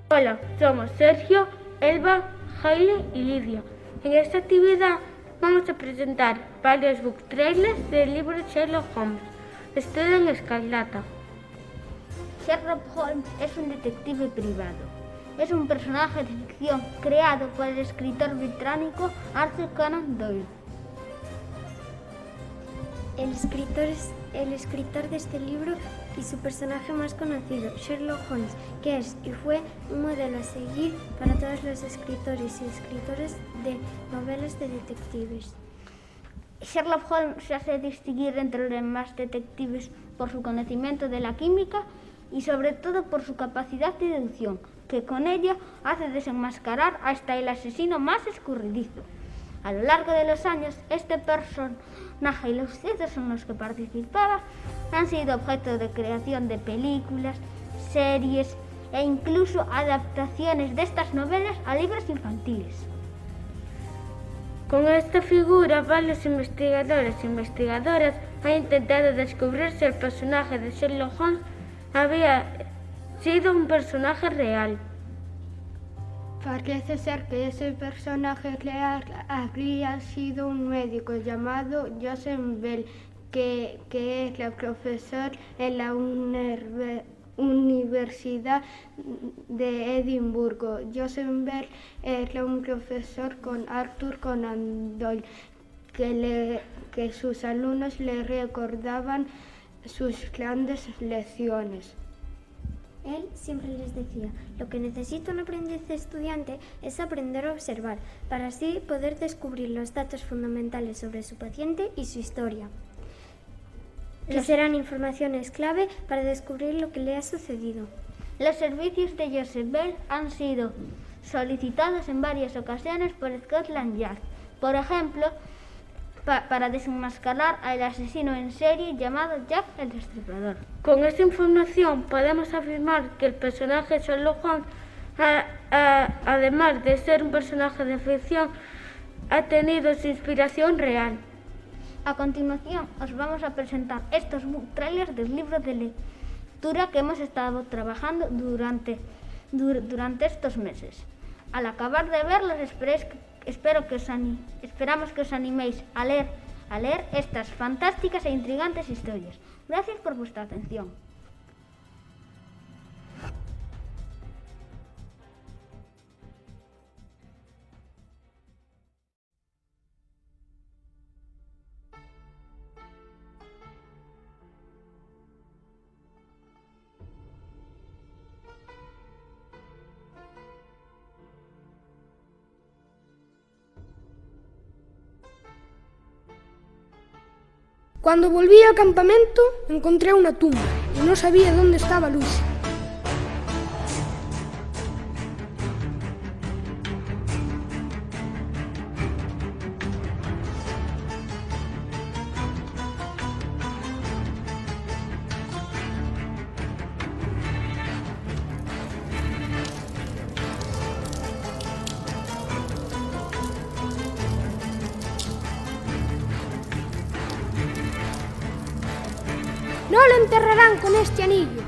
Hola, somos Sergio, Elba, Jaime y Lidia. En esta actividad vamos a presentar varios book trailers del libro Sherlock Holmes, Estrella en Escarlata. Sherlock Holmes es un detective privado. Es un personaje de ficción creado por el escritor británico Arthur Conan Doyle. El escritor de este libro y su personaje más conocido, Sherlock Holmes, que es y fue un modelo a seguir para todos los escritores y escritoras de novelas de detectives. Sherlock Holmes se hace distinguir entre los demás detectives por su conocimiento de la química y sobre todo por su capacidad de deducción, que con ella hace desenmascarar hasta el asesino más escurridizo. A lo largo de los años, este personaje y los sucesos en los que participaba han sido objeto de creación de películas, series e incluso adaptaciones de estas novelas a libros infantiles. Con esta figura, varios investigadores e investigadoras han intentado descubrir si el personaje de Sherlock Holmes había sido un personaje real. Parece ser que ese personaje real habría sido un médico llamado Joseph Bell, que era profesor en la Universidad de Edimburgo. Joseph Bell era un profesor con Arthur Conan Doyle, que sus alumnos le recordaban sus grandes lecciones. Él siempre les decía: lo que necesita un aprendiz estudiante es aprender a observar, para así poder descubrir los datos fundamentales sobre su paciente y su historia, que serán informaciones clave para descubrir lo que le ha sucedido. Los servicios de Joseph Bell han sido solicitados en varias ocasiones por Scotland Yard, por ejemplo, para desenmascarar al asesino en serie llamado Jack el Destripador. Con esta información podemos afirmar que el personaje Sherlock Holmes, además de ser un personaje de ficción, ha tenido su inspiración real. A continuación os vamos a presentar estos book trailers del libro de lectura que hemos estado trabajando durante estos meses. Al acabar de verlos esperamos que os animéis a leer estas fantásticas e intrigantes historias. Gracias por vuestra atención. Cuando volví al campamento, encontré una tumba y no sabía dónde estaba Lucy. No lo enterrarán con este anillo.